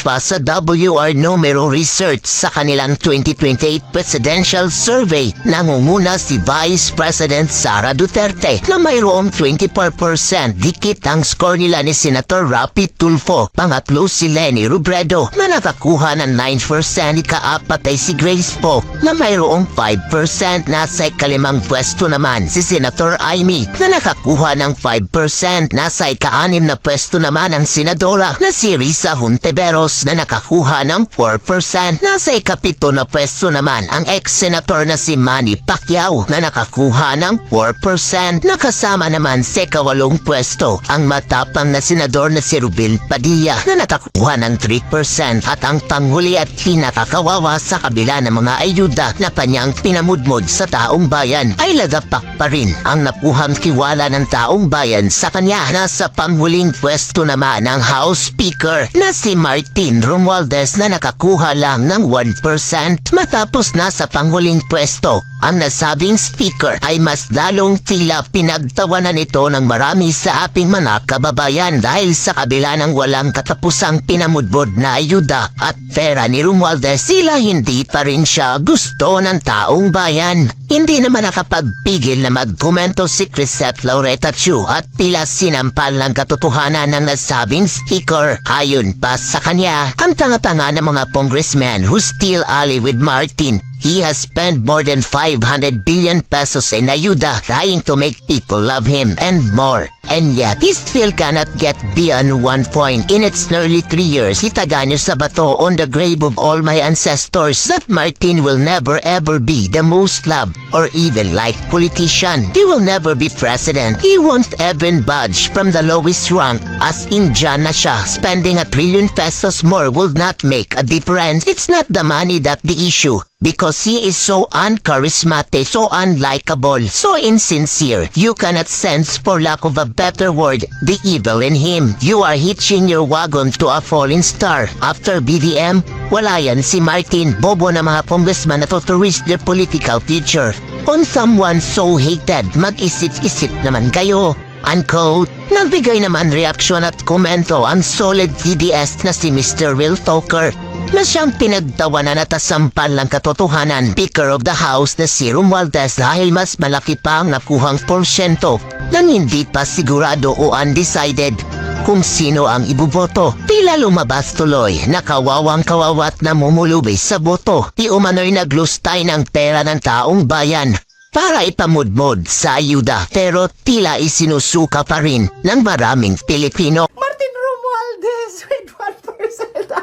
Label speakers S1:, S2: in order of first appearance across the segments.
S1: pa sa WR Numero Research sa kanilang 2028 Presidential Survey, nangunguna si Vice President Sara Duterte na mayroong 24%. Dikit ang score nila ni Senator Rapi Tulfo. Pangatlo si Leni Robredo na nakakuha ng 9%. Ikaapat ay si Grace Poe na mayroong 5%. Nasa ikalimang pwesto naman si Senator Amy na nakakuha ng 5%. Nasa ika-anim na pwesto naman ang Senadora na si Risa Hontiveros na nakakuha ng 4%. Nasa ikapito na pwesto naman ang ex-senator na si Manny Pacquiao na nakakuha ng 4%. Nakasama naman sa ikawalong pwesto ang matapang na senador na si Rubil Padilla na nakakuha ng 3%. At ang panghuli at pinakakawawa sa kabila ng mga ayuda na kanyang pinamudmod sa taong bayan ay lagapak pa rin ang nakuhang tiwala ng taong bayan sa kanya. Nasa panghuling pwesto naman ang House Speaker na si Martin Romualdez na nakakuha lang ng 1%. Matapos nasa panghuling pwesto, ang nasabing speaker ay mas lalong tila pinagtawanan ito ng marami sa ating mga kababayan dahil sa kabila ng walang katapusang pinamudbod na ayuda at pera ni Romualdez, sila hindi pa rin siya gusto ng taong bayan. Hindi naman nakapagpigil na magkomento si Crisette Laureta Chu at tila sinampal ng katotohanan ng nasabing speaker. Ayon pa sa kanya, ang tanga-tanga ng mga congressmen who still ally with Martin. He has spent more than 500 billion pesos in ayuda trying to make people love him and more. And yet, he still cannot get beyond 1 point. In its nearly 3 years, itaganyo sa bato on the grave of all my ancestors that Martin will never ever be the most loved or even liked politician. He will never be president. He won't even budge from the lowest rank as in dyan na siya. Spending 1 trillion pesos more will not make a difference. It's not the money that the issue. Because he is so uncharismatic, so unlikable, so insincere. You cannot sense, for lack of a better word, the evil in him. You are hitching your wagon to a falling star. After BDM, wala yan si Martin. Bobo na mga congressman na to risk their political future. On someone so hated, mag-isip-isip naman kayo. Unquote. Nagbigay naman reaksyon at komento ang solid TDS na si Mr. Will Talker na siyang pinagtawanan at asampal ng katotohanan. Speaker of the House na si Romualdez dahil mas malaki pa ang nakuhang porsyento nang hindi pa sigurado o undecided kung sino ang ibuboto. Tila lumabas tuloy na kawawang kawawat na mumulubi sa boto. Di umano'y naglustay ng pera ng taong bayan para ipamudmod sa ayuda, pero tila isinusuka pa rin ng maraming Pilipino.
S2: Martin Romualdez with 1%.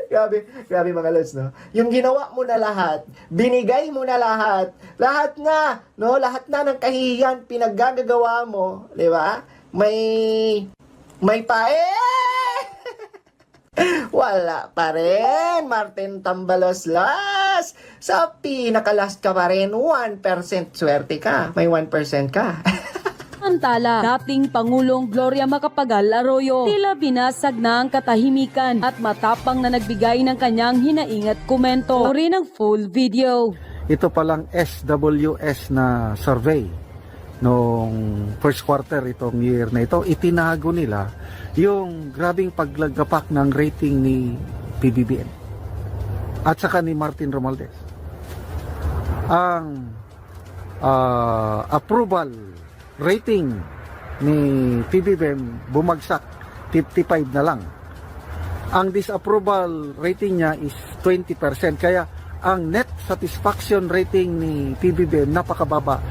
S2: Grabe mga lods, no? Yung ginawa mo na lahat, binigay mo na lahat na, no? Lahat na ng kahihiyan pinaggagawa mo, di ba? May pae! Wala pa rin, Martin Tambaloslas. Sa pinakalas ka pa rin, 1% swerte ka. May 1% ka.
S3: Samantala, dating Pangulong Gloria Macapagal Arroyo, tila binasag na ang katahimikan at matapang na nagbigay ng kanyang hinaing at komento. O rin ang full video.
S4: Ito palang SWS na survey noong first quarter itong year na ito, itinago nila yung grabing paglagapak ng rating ni PBBM at saka ni Martin Romualdez. Ang approval rating ni PBBM bumagsak 55 na lang. Ang disapproval rating niya is 20%. Kaya ang net satisfaction rating ni PBBM napakababa,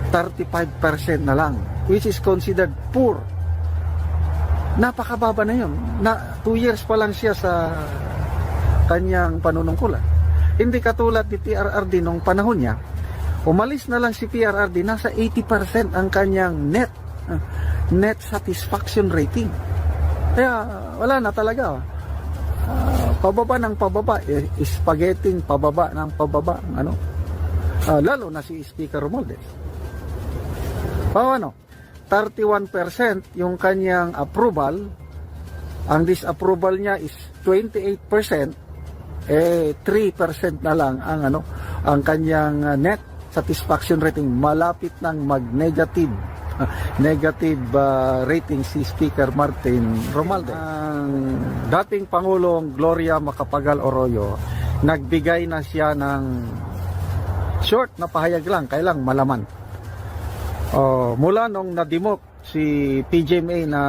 S4: 35% na lang, which is considered poor. Napakababa na yun. 2 years pa lang siya sa kanyang panunungkulan. Hindi katulad ni PRRD nung panahon niya. Umalis na lang si PRRD, nasa 80% ang kanyang net satisfaction rating. Kaya wala na talaga. Pababa ng pababa, spaghetti pababa ng pababa, lalo na si Speaker Romualdez. Paano? 31% yung kanyang approval, ang disapproval niya is 28%, 3% na lang ang kanyang net satisfaction rating, malapit ng mag-negative negative rating si Speaker Martin Romualdez. Ang dating Pangulong Gloria Macapagal Arroyo, nagbigay na siya ng short na pahayag lang, kailang malaman. Mula nung nadimok si PGMA na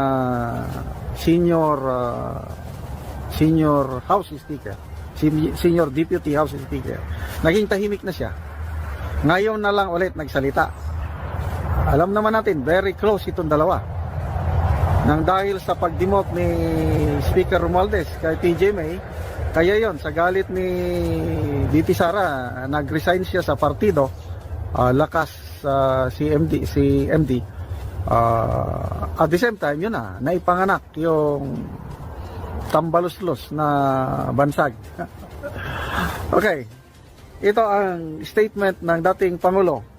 S4: senior House Speaker, senior Deputy House Speaker, naging tahimik na siya. Ngayon na lang ulit nagsalita. Alam naman natin, very close itong dalawa. Nang dahil sa pagdimok ni Speaker Romualdez kay PGMA, kaya yon sa galit ni VP Sara, nag-resign siya sa partido, lakas si MD. At the same time, yun na, naipanganak yung tambaluslos na bansag. Okay, ito ang statement ng dating Pangulo.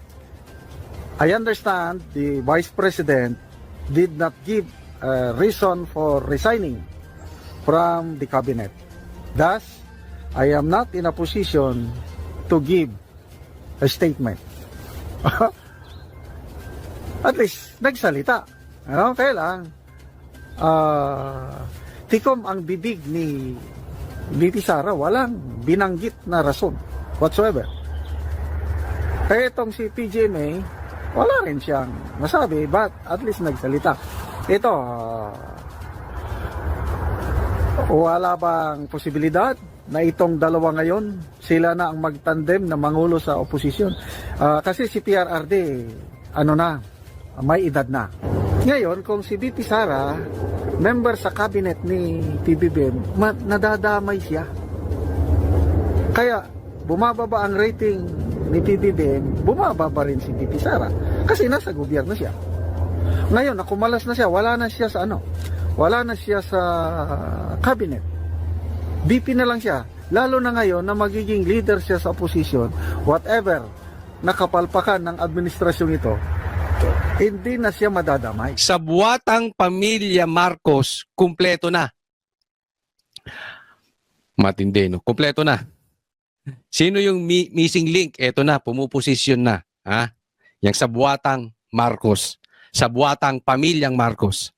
S4: I understand the Vice President did not give a reason for resigning from the cabinet. Thus, I am not in a position to give a statement. At least, nagsalita. Ano? Kaya lang, tikom ang bibig ni VP Sara, walang binanggit na rason whatsoever. Kaya itong si PGMA, wala rin siyang masabi, but at least nagsalita. Ito, wala bang posibilidad na itong dalawa ngayon, sila na ang magtandem na mangulo sa oposisyon? Kasi si PRRD, may edad na. Ngayon, kung si VP Sara, member sa cabinet ni PBBM, nadadamay siya. Kaya, bumababa ang rating ni PBBM, bumababa rin si VP Sara. Kasi nasa gobyerno siya. Ngayon, nakumalas na siya, wala na siya sa cabinet. VP na lang siya. Lalo na ngayon na magiging leader siya sa opposition, whatever nakapalpakan ng administrasyong ito, hindi na siya madadamay.
S5: Sa buwatang pamilya Marcos, kumpleto na. Matindi, no? Kumpleto na. Sino yung missing link? Eto na, pumuposisyon na. Ha? Yang sa buwatang Marcos. Sa buwatang pamilyang Marcos.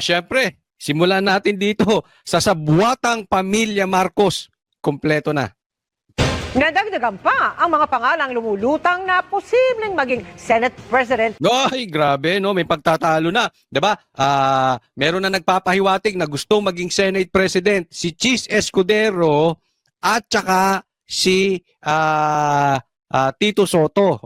S5: Syempre, simulan natin dito sa buwatang pamilya Marcos. Kumpleto na.
S6: Nadagdagan pa ang mga pangalang lumulutang na posibleng maging Senate President.
S5: Ay, grabe, no? May pagtatalo na. Diba? Meron na nagpapahiwatig na gustong maging Senate President. Si Chis Escudero at saka si Tito Soto.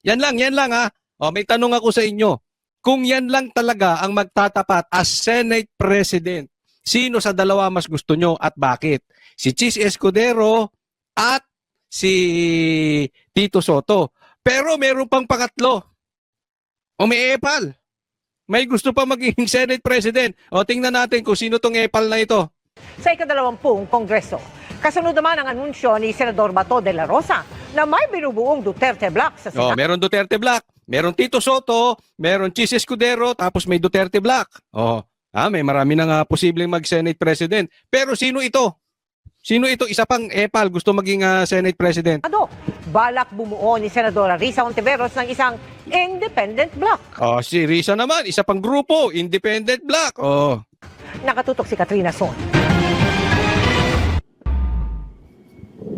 S5: Yan lang ha. May tanong ako sa inyo. Kung yan lang talaga ang magtatapat as Senate President, sino sa dalawa mas gusto nyo at bakit? Si Chis Escudero at si Tito Soto. Pero meron pang pangatlo. May epal. May gusto pa maging Senate President. Tingnan natin kung sino tong epal na ito.
S6: Sa ika-20 Kongreso, kasunod naman ang anunsyo ni Senador Bato de la Rosa na may binubuong Duterte Block sa Senado.
S5: Meron Duterte Block, meron Tito Soto, meron Chis Escudero, tapos may Duterte Block. May marami na posibleng mag-Senate President. Pero sino ito? Sino ito? Isa pang epal gusto maging Senate President.
S6: Balak bumuo ni Senadora Risa Hontiveros ng isang independent block.
S5: Si Risa naman, isa pang grupo, independent block.
S6: Nakatutok si Katrina Son.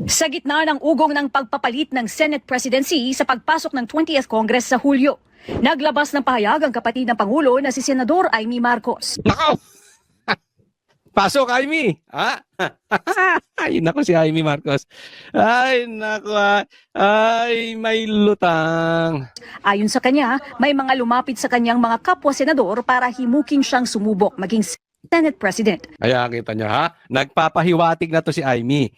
S7: Sa gitna ng ugong ng pagpapalit ng Senate presidency sa pagpasok ng 20th Congress sa Hulyo, naglabas ng pahayag ang kapatid ng Pangulo na si Senador Amy Marcos.
S5: Nako! Pasok, Amy! Ay, nako si Amy Marcos. Ay, nako. Ay, may lutang.
S7: Ayon sa kanya, may mga lumapit sa kanyang mga kapwa-senador para himuking siyang sumubok maging Senate President.
S5: Kaya kita nyo ha, nagpapahiwatig na to si Amy.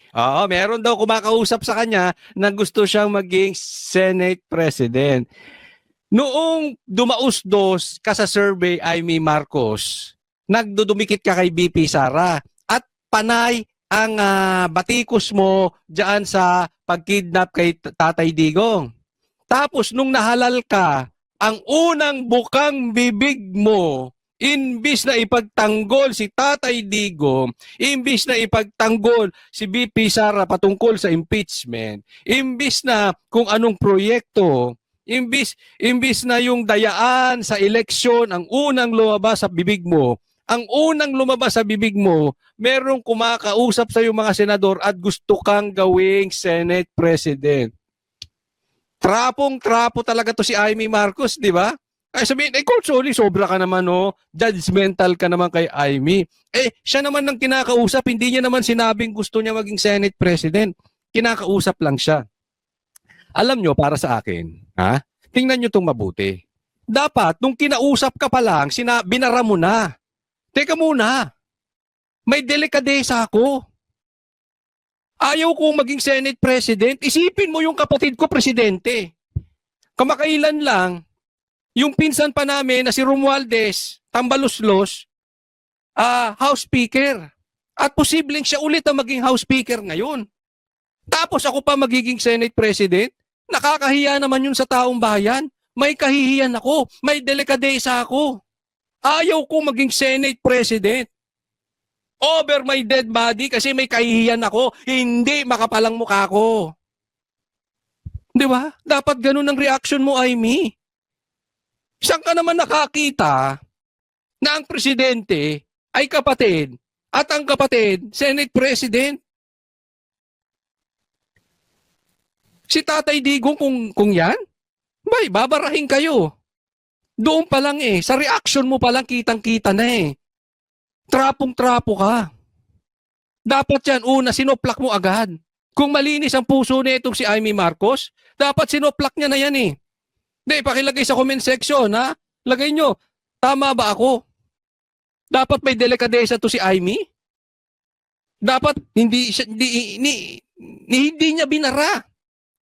S5: Meron daw kumakausap sa kanya na gusto siyang maging Senate President. Noong dumausdos ka sa survey, Amy Marcos, nagdudumikit ka kay BP Sara at panay ang batikos mo diyan sa pagkidnap kay Tatay Digong. Tapos nung nahalal ka, ang unang bukang bibig mo, imbis na ipagtanggol si Tatay Digong, imbis na ipagtanggol si BP Sara patungkol sa impeachment, imbis na kung anong proyekto Imbis na yung dayaan sa eleksyon ang unang lumabas sa bibig mo, merong kumakausap sa mga senador at gusto kang gawing Senate President. Trapong-trapo talaga to si Amy Marcos, di ba? Ay sabihin, Consueli, sobra ka naman, no? Judgmental ka naman kay Amy. Siya naman ng kinakausap, hindi niya naman sinabing gusto niya maging Senate President. Kinakausap lang siya. Alam nyo, para sa akin, tingnan nyo itong mabuti. Dapat, nung kinausap ka pa lang, binara mo na. Teka muna, may delikadesa ako. Ayaw kong maging Senate President, isipin mo yung kapatid ko, Presidente. Kamakailan lang, yung pinsan pa namin na si Romualdez, Tambaluslos, House Speaker. At posibleng siya ulit ang maging House Speaker ngayon. Tapos ako pa magiging Senate President? Nakakahiya naman yun sa taong bayan. May kahihiyan ako. May delikadesa ako. Ayaw ko maging Senate President. Over my dead body kasi may kahihiyan ako. Hindi makapalang mukha ko. Di ba? Dapat ganun ang reaction mo, Amy. Saan ka naman nakakita na ang presidente ay kapatid at ang kapatid, Senate President? Si Tatay Digong kung yan, babarahin kayo. Doon pa lang sa reaction mo pa lang kitang-kita na Trapong-trapo ka. Dapat yan, una, sinoplak mo agad. Kung malinis ang puso na itong si Amy Marcos, dapat sinoplak niya na yan Hindi, pakilagay sa comment section, Lagay nyo, tama ba ako? Dapat may delikadesa to si Amy? Dapat hindi niya binara.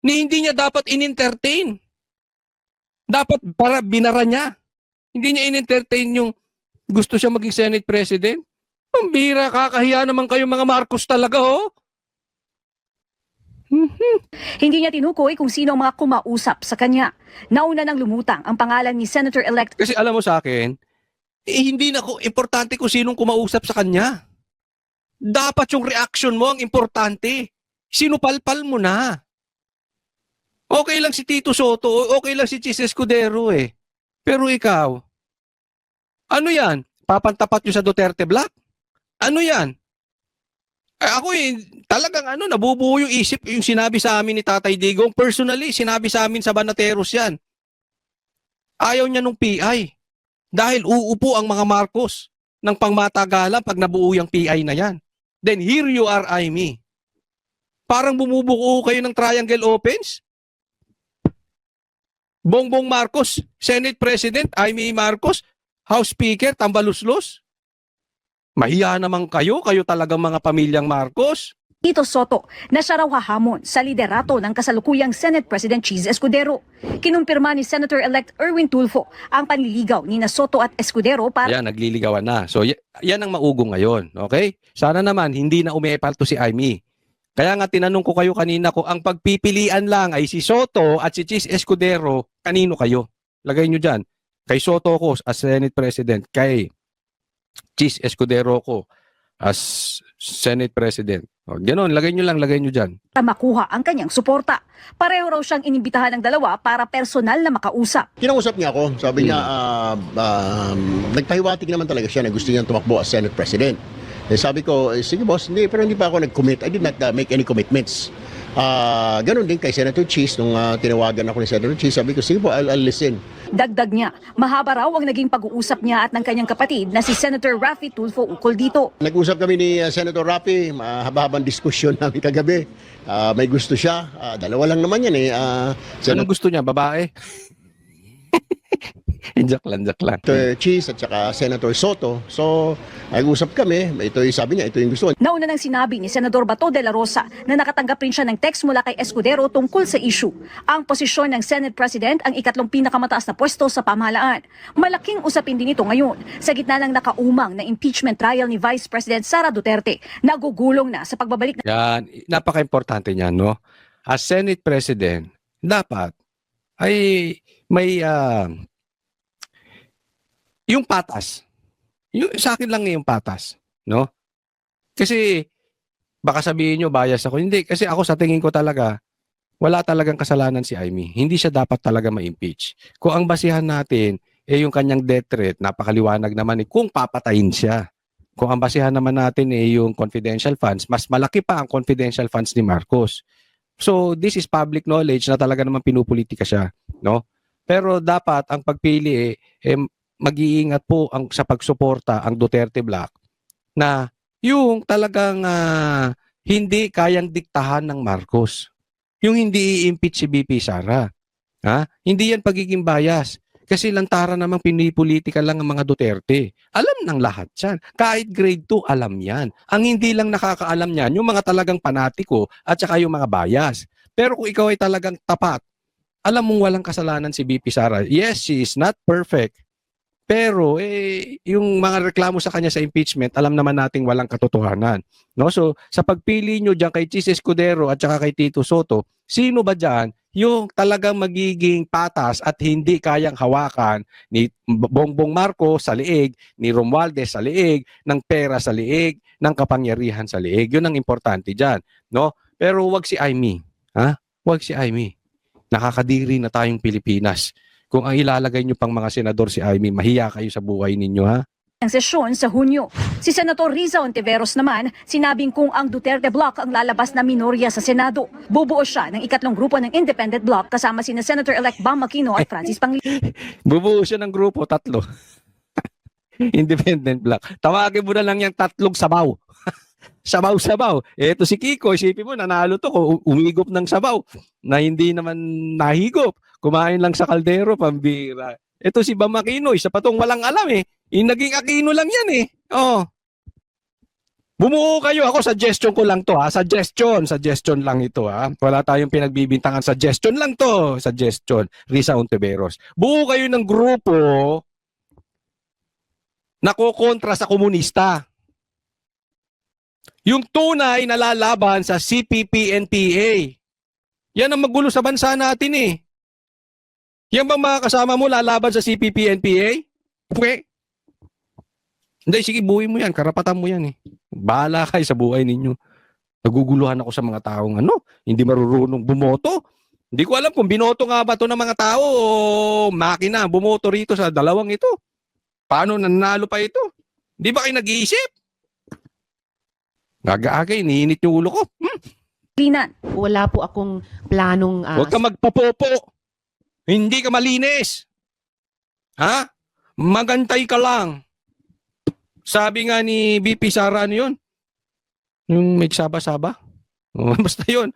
S5: Hindi niya dapat in-entertain. Dapat para binara niya. Hindi niya in-entertain yung gusto siya maging Senate President. Ang bira, kakahiya naman kayo mga Marcos talaga,
S7: Hindi niya tinukoy kung sino ang mga kumausap sa kanya. Nauna nang lumutang ang pangalan ni Senator-elect
S5: Kasi alam mo sa akin, hindi na importante kung sinong kumausap sa kanya. Dapat yung reaction mo ang importante. Sinupalpal mo na. Okay lang si Tito Soto, okay lang si Chis Escudero Pero ikaw, ano yan? Papantapat nyo sa Duterte Black? Ano yan? Ako talagang nabubuo yung isip, yung sinabi sa amin ni Tatay Digong. Personally, sinabi sa amin sa Banateros yan. Ayaw niya nung PI. Dahil uupo ang mga Marcos ng pangmatagalan pag nabuo yung PI na yan. Then here you are, Amy. Parang bumubuo kayo ng triangle opens. Bongbong Marcos, Senate President, Amy Marcos, House Speaker, Tambaluslos. Mahiya naman kayo talagang mga pamilyang Marcos.
S7: Tito Soto na siya raw hahamon sa liderato ng kasalukuyang Senate President Chis Escudero. Kinumpirma ni Senator-elect Erwin Tulfo ang panliligaw ni Soto at Escudero para
S5: Yan, nagliligawan na. So, yan ang maugong ngayon. Okay? Sana naman, hindi na umiepalto si Amy. Kaya nga tinanong ko kayo kanina ko, ang pagpipilian lang ay si Soto at si Chis Escudero, kanino kayo? Lagay nyo dyan. Kay Soto ko as Senate President, kay Chis Escudero ko as Senate President. Ganon, lagay nyo dyan.
S7: makuha ang kanyang suporta. Pareho raw siyang inimbitahan ng dalawa para personal na makausap.
S8: Kinausap niya ako. Sabi niya, nagpahiwatig naman talaga siya na gusto niyang tumakbo as Senate President. Sabi ko, sige boss, pero hindi pa ako nag-commit. I did not make any commitments. Ganon din kay Senator Chis. Nung tinawagan ako ni Senator Chis, sabi ko, sige po, I'll listen.
S7: Dagdag niya, mahaba raw ang naging pag-uusap niya at ng kanyang kapatid na si Senator Raffy Tulfo ukol dito.
S8: Nag-usap kami ni Senator Raffy, mahaba-habang diskusyon namin kagabi. May gusto siya. Dalawa lang naman yan
S5: Anong gusto niya? Babae? Joke lang.
S8: Senator Chis at saka Senator Soto. So, nag-usap kami. Sabi niya, ito yung gusto.
S7: Nauna nang sinabi ni Senador Bato de la Rosa na nakatanggap rin siya ng text mula kay Escudero tungkol sa issue. Ang posisyon ng Senate President ang ikatlong pinakamataas na pwesto sa pamahalaan. Malaking usapin din ito ngayon sa gitna ng nakaumang na impeachment trial ni Vice President Sara Duterte. Nagugulong na sa pagbabalik
S5: Yan, napaka-importante niyan, no? As Senate President, dapat ay may yung patas. Sa akin lang yung patas, no? Kasi baka sabihin nyo bias ako. Hindi, kasi ako sa tingin ko talaga wala talagang kasalanan si Amy. Hindi siya dapat talaga ma-impeach. Kung ang basihan natin, yung kanyang death threat, napakaliwanag naman kung papatayin siya. Kung ang basihan naman natin yung confidential funds, mas malaki pa ang confidential funds ni Marcos. So, this is public knowledge na talaga naman pinupolitika siya, no? Pero dapat ang pagpili mag-iingat po sa pagsuporta ang Duterte Bloc na yung talagang hindi kayang diktahan ng Marcos. Yung hindi i-impeach si BP Sara. Hindi yan pagiging bias. Kasi lantara namang pinipolitika lang ang mga Duterte. Alam ng lahat yan. Kahit grade 2, alam yan. Ang hindi lang nakakaalam yan, yung mga talagang panatiko at saka yung mga bias. Pero kung ikaw ay talagang tapat, alam mong walang kasalanan si BP Sara. Yes, she is not perfect. Pero yung mga reklamo sa kanya sa impeachment, alam naman nating walang katotohanan. No? So, sa pagpili nyo dyan kay Chis Escudero at saka kay Tito Soto, sino ba dyan yung talagang magiging patas at hindi kayang hawakan ni Bongbong Marcos sa liig, ni Romualdez sa liig, ng pera sa liig, ng kapangyarihan sa liig? Yun ang importante dyan. No? Pero wag si Amy. Wag si Amy. Nakakadiri na tayong Pilipinas. Kung ang ilalagay nyo pang mga senador si Amy, mahiya kayo sa buhay ninyo, ha?
S7: Ang sesyon sa Hunyo. Si Senator Riza Ontiveros naman, sinabing kung ang Duterte Bloc ang lalabas na minorya sa Senado, bubuo siya ng ikatlong grupo ng Independent Bloc kasama sina Senator-elect Bam Aquino at Francis Pangilinan.
S5: Bubuo siya ng grupo, 3. Independent Bloc. Tawagin mo na lang yung 3 sabaw. Sabaw-sabaw. Eto si Kiko, isipin mo, nanalo to kung umigop ng sabaw na hindi naman nahigop. Kumain lang sa kaldero, pambira. Ito si Bam Aquino, isa pa tong walang alam Yung naging Aquino lang yan Bumuo kayo. Ako, suggestion ko lang to Suggestion lang ito Wala tayong pinagbibintangan. Suggestion lang to. Suggestion. Riza Ontiveros. Buo kayo ng grupo na kukontra sa komunista. Yung tunay na lalaban sa CPP-NPA. Yan ang magulo sa bansa natin Yan bang mga kasama mo lalaban sa CPP-NPA? Okay. Hindi, sige, buhay mo yan. Karapatan mo yan Bahala kayo sa buhay ninyo. Naguguluhan ako sa mga taong hindi marurunong bumoto. Hindi ko alam kung binoto nga ba ito ng mga tao o makina bumoto rito sa dalawang ito. Paano nanalo pa ito? Di ba kayo nag-iisip? Aga-aga, iniinit yung ulo ko.
S9: Wala po akong planong...
S5: Huwag ka magpapopo. Hindi ka malinis. Magantay ka lang. Sabi nga ni BP Sara, yun? Yung may saba-saba? Basta yun.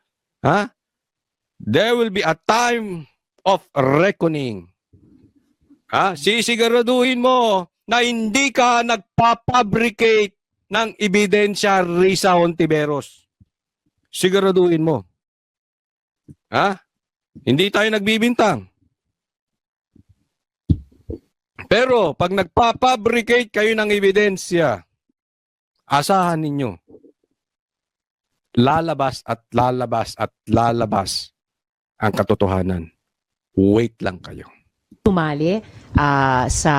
S5: There will be a time of reckoning. Sisiguraduhin mo na hindi ka nagpapabricate ng ebidensya, Riza Ontiveros. Siguraduhin mo. Hindi tayo nagbibintang. Pero pag nagpapabricate kayo ng ebidensya, asahan ninyo, lalabas at lalabas at lalabas ang katotohanan. Wait lang kayo.
S9: Tumali sa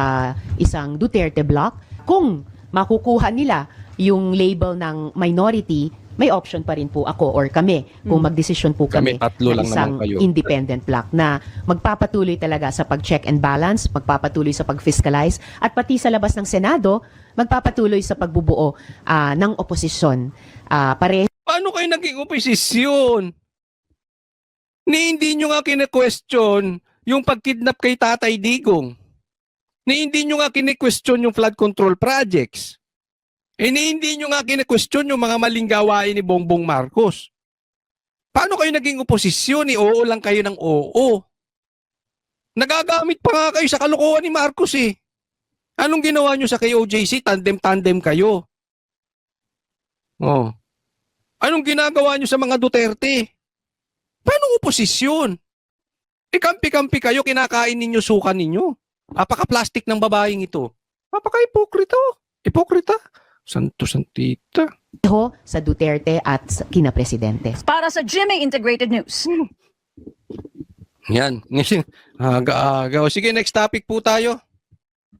S9: isang Duterte Bloc. Kung makukuha nila yung label ng minority, may option pa rin po ako or kami kung magdesisyon po kami
S5: tatlo
S9: na
S5: lang
S9: isang
S5: naman kayo.
S9: independent block na magpapatuloy talaga sa pag-check and balance, magpapatuloy sa pag-fiscalize at pati sa labas ng Senado, magpapatuloy sa pagbubuo ng oposisyon.
S5: Paano kayo naging oposisyon? Hindi nyo nga kine-question yung pag-kidnap kay Tatay Digong. Hindi nyo nga kine-question yung flood control projects. Hindi nyo nga kine-question yung mga maling gawain ni Bongbong Marcos. Paano kayo naging oposisyon? Oo lang kayo ng oo. Nagagamit pa nga kayo sa kalokohan ni Marcos Anong ginawa nyo sa KOJC? Tandem-tandem kayo. Anong ginagawa nyo sa mga Duterte? Paano oposisyon? Kampi-kampi kayo, kinakain ninyo, sukan ninyo. Apaka-plastic ng babaeng ito. Apaka-ipokrito. Ipokrita. Santo-santita.
S9: Sa Duterte at sa kina-presidente.
S7: Para sa GMA Integrated News.
S5: Yan. Aga-aga. Sige, next topic po tayo.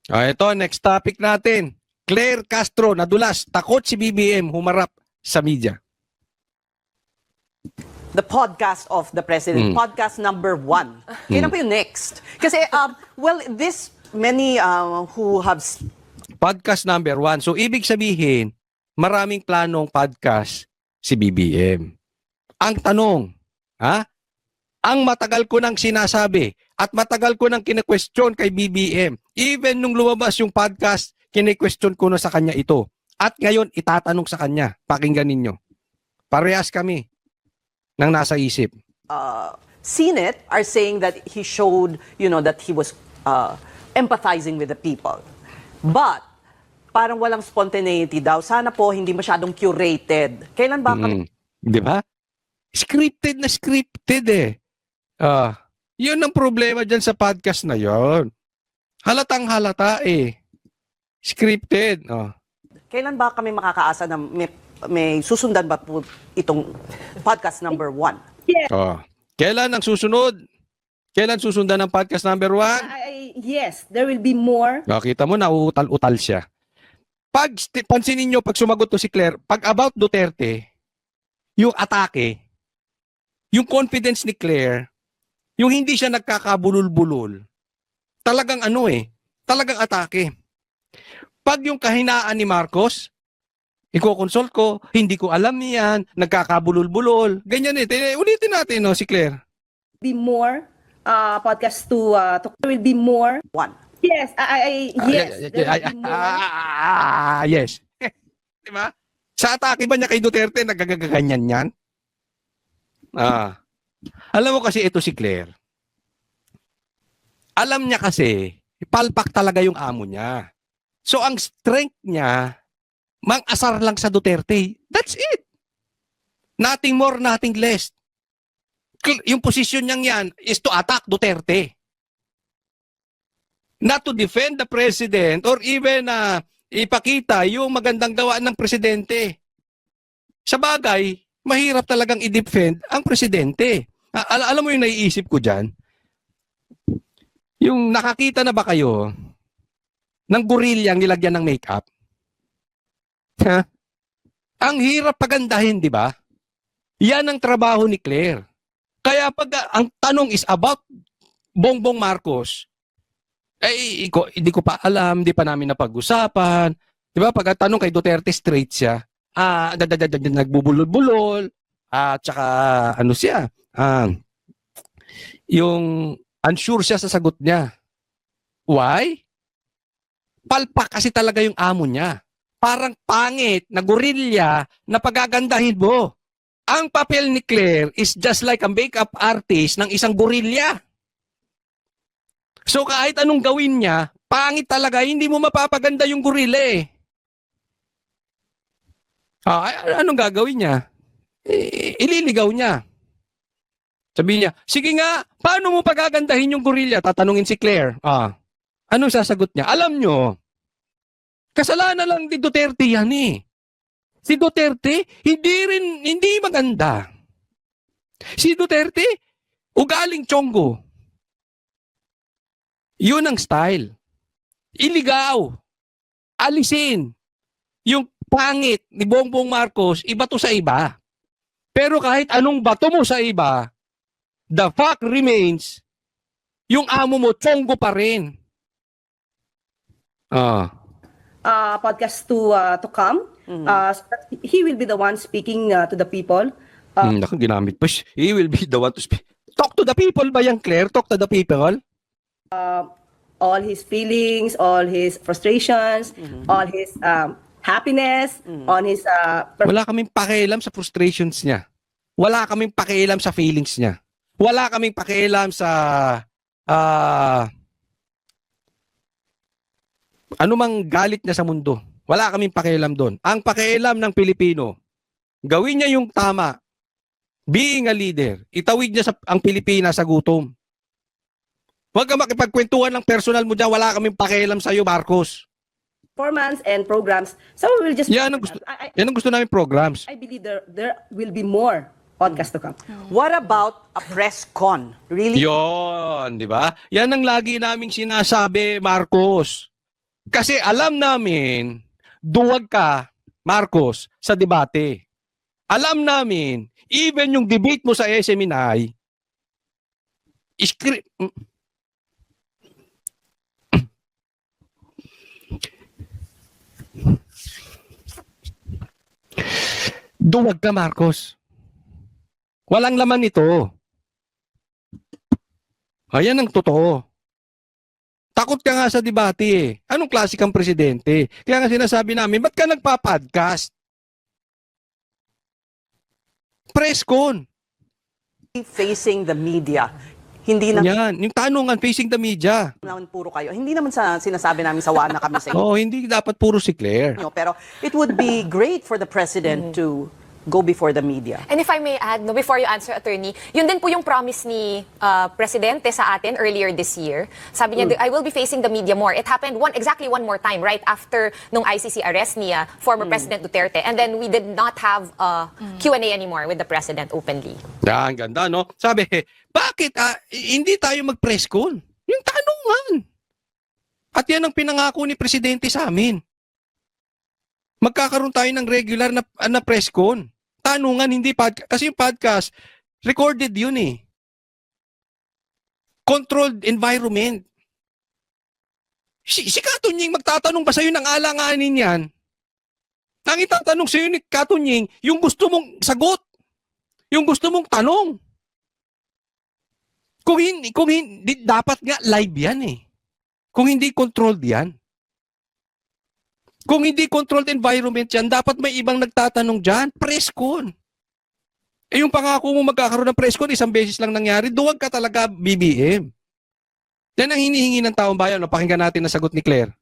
S5: Ito, next topic natin. Claire Castro, nadulas. Takot si BBM, humarap sa media.
S10: the podcast of the president, podcast number 1. Kailan pa yung next? Kasi, well, this many who have...
S5: Podcast number 1. So, ibig sabihin, maraming planong podcast si BBM. Ang tanong, ang matagal ko nang sinasabi at matagal ko nang kine-question kay BBM, even nung lumabas yung podcast, kine-question ko na sa kanya ito. At ngayon, itatanong sa kanya. Pakinggan ninyo. Parehas kami nang nasa isip.
S10: Seen it are saying that he showed, that he was empathizing with the people. But, parang walang spontaneity daw. Sana po hindi masyadong curated. Kailan ba kami...
S5: Di ba? Scripted na scripted eh. Yun ang problema dyan sa podcast na yon. Halatang halata eh. Scripted.
S10: Kailan ba kami makakaasa na may susundan ba po itong podcast number 1?
S5: Kailan ang susunod? Kailan susundan ang podcast number 1?
S11: Yes, there will be more.
S5: Kita mo, nauutal-utal siya. Pansinin nyo, pag sumagot to si Claire, pag about Duterte, yung atake, yung confidence ni Claire, yung hindi siya nagkakabulol-bulol, talagang talagang atake. Pag yung kahinaan ni Marcos, iko-consult ko, hindi ko alam yan, nagkakabulol-bulol, ganyan ulitin natin, si Claire.
S11: Be more podcast to there will be more.
S10: 1.
S11: Yes, yes. There will be more.
S5: Yes. Di ba? Sa atake ba niya kay Duterte, nagagaganyan yan? Alam mo kasi ito si Claire. Alam niya kasi, palpak talaga yung amo niya. So ang strength niya, mang-asar lang sa Duterte. That's it. Nothing more, nothing less. Yung posisyon niyang yan is to attack Duterte. Not to defend the president or even ipakita yung magandang gawa ng presidente. Sa bagay, mahirap talagang i-defend ang presidente. Alam mo yung naiisip ko dyan? Yung nakakita na ba kayo ng gorilyang nilagyan ng makeup? Ang hirap pagandahin, di ba? Yan ang trabaho ni Claire. Kaya pag ang tanong is about Bongbong Marcos, hindi ko pa alam, hindi pa namin napag-usapan. Di ba? Pag tanong kay Duterte, straight siya. Nagbubulol-bulol. Tsaka siya? Yung unsure siya sa sagot niya. Why? Palpak kasi talaga yung amo niya. Parang pangit na gorilya na pagagandahin mo. Ang papel ni Claire is just like a makeup artist ng isang gorilya. So kahit anong gawin niya, pangit talaga, hindi mo mapapaganda yung gorilla eh. Anong gagawin niya? Ililigaw niya. Sabihin niya, sige nga, paano mo pagagandahin yung gorilla? Tatanungin si Claire. Anong sasagot niya? Alam nyo, kasalanan lang ni Duterte yan eh. Si Duterte, hindi maganda. Si Duterte, ugaling tiyonggo. Yun ang style. Iligaw. Alisin. Yung pangit ni Bongbong Marcos, iba to sa iba. Pero kahit anong bato mo sa iba, the fact remains, yung amo mo, tiyonggo pa rin.
S11: Podcast to come. He will be the one speaking to the people.
S5: Naku, ginamit pa. He will be the one to speak. Talk to the people ba yan, Claire? Talk to the people?
S11: All his feelings, all his frustrations, all his happiness, on his...
S5: Wala kaming pakialam sa frustrations niya. Wala kaming pakialam sa feelings niya. Wala kaming pakialam sa... anumang galit niya sa mundo. Wala kaming pakialam doon. Ang pakialam ng Pilipino, gawin niya yung tama. Being a leader, itawid niya ang Pilipinas sa gutom. Huwag ka makipagkwentuhan ng personal mo dyan. Wala kaming pakialam sa'yo, Marcos.
S11: Performance and programs. So we will just...
S5: Yan ang gusto namin programs.
S11: I believe there will be more podcast to come.
S10: What about a press con? Really?
S5: Yon, di ba? Yan ang lagi naming sinasabi, Marcos. Kasi alam namin, duwag ka, Marcos, sa debate. Alam namin, Even yung debate mo sa SMNI, script. Duwag ka, Marcos. Walang laman ito. Ayan ang totoo. Takot ka nga sa debate eh. Anong klase kang presidente? Kaya nga sinasabi namin, ba't ka nagpa-podcast? Press con.
S10: Facing the media. Hindi na
S5: Yan, yung tanungan facing the media.
S10: naman puro kayo. Hindi naman sa sinasabi namin sawa na kami sa inyo.
S5: Oh, hindi dapat puro si Claire.
S10: Pero it would be great for the president to go before the media.
S12: And if I may add, no, before you answer, attorney, yun din po yung promise ni Presidente sa atin earlier this year. Sabi niya, I will be facing the media more. It happened exactly one more time, right after nung ICC arrest ni former President Duterte. And then we did not have Q&A anymore with the President openly.
S5: Yan, ganda, no? Sabi, bakit hindi tayo mag-press con? Yung tanungan. At yan ang pinangako ni Presidente sa amin. Magkakaroon tayo ng regular na press con. Tanungan, hindi podcast. Kasi yung podcast, recorded yun eh. Controlled environment. Si Katunying magtatanong ba sa'yo ng alanganin yan? Ang itatanong sa'yo ni Katunying, yung gusto mong sagot. Yung gusto mong tanong. Kung hindi, dapat nga live yan eh. Kung hindi controlled yan. Kung hindi controlled environment yan, dapat may ibang nagtatanong dyan. Press con. Eh yung pangako mo magkakaroon ng press con, isang beses lang nangyari, duwag ka talaga BBM. Yan ang hinihingi ng taong bayan. No? Pakinggan natin ang sagot ni Claire.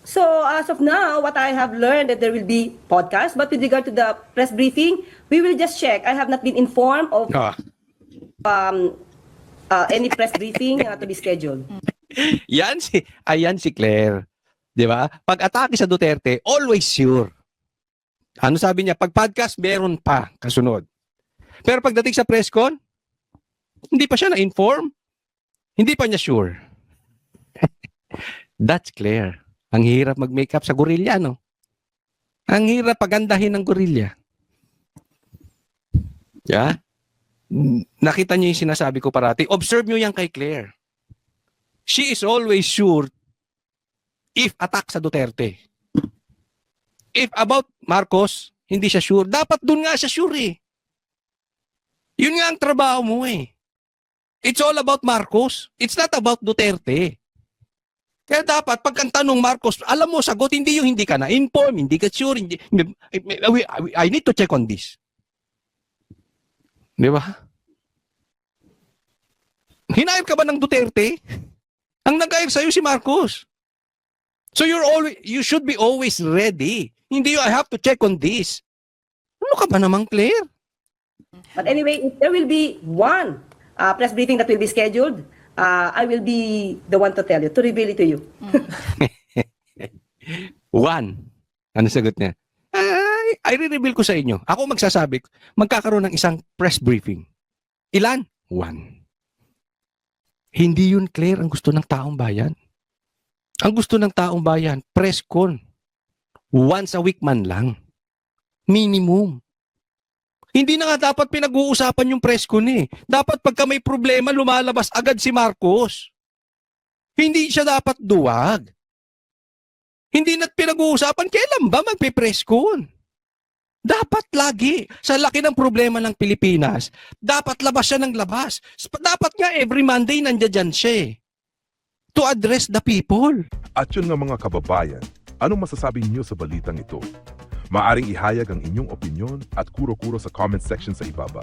S11: So as of now, what I have learned that there will be podcast, but with regard to the press briefing, we will just check. I have not been informed of any press briefing to be scheduled.
S5: Ayan si Claire. Di ba? Pag atake sa Duterte, always sure. Ano sabi niya? Pag podcast, meron pa kasunod. Pero pagdating sa press con, hindi pa siya na-inform. Hindi pa niya sure. That's Claire. Ang hirap mag-makeup sa gorilla, no? Ang hirap pagandahin ng gorilla. Yeah? Nakita niyo yung sinasabi ko parati. Observe niyo yan kay Claire. She is always sure if attack sa Duterte. If about Marcos, hindi siya sure. Dapat dun nga siya sure eh. Yun nga ang trabaho mo eh. It's all about Marcos. It's not about Duterte. Kaya dapat, pag ang tanong Marcos, alam mo, sagot, hindi yung hindi ka na-inform, hindi ka sure, hindi, I need to check on this. Di ba? Hinayar ka ba ng Duterte? Ang nag-hire sa'yo si Marcos. So you should be always ready. Hindi I have to check on this. Ano ka ba naman, Claire?
S11: But anyway, if there will be one press briefing that will be scheduled, I will be the one to tell you, to reveal it to you.
S5: One. Ano sagot niya? I re-reveal ko sa inyo. Ako magsasabi, magkakaroon ng isang press briefing. Ilan? One. Hindi yun, Claire, ang gusto ng taong bayan. Ang gusto ng taong bayan, press con. Once a week man lang. Minimum. Hindi na nga dapat pinag-uusapan yung press con eh. Dapat pagka may problema, lumalabas agad si Marcos. Hindi siya dapat duwag. Hindi na pinag-uusapan, kailan ba magpe-press con? Dapat lagi. Sa laki ng problema ng Pilipinas, dapat labas siya ng labas. Dapat nga every Monday nandiyan siya eh. To address the people.
S13: At yun nga mga kababayan, anong masasabi niyo sa balitang ito? Maaring ihayag ang inyong opinyon at kuro-kuro sa comment section sa ibaba.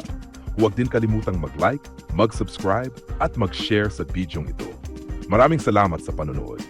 S13: Huwag din kalimutang mag-like, mag-subscribe at mag-share sa bidyong ito. Maraming salamat sa panonood.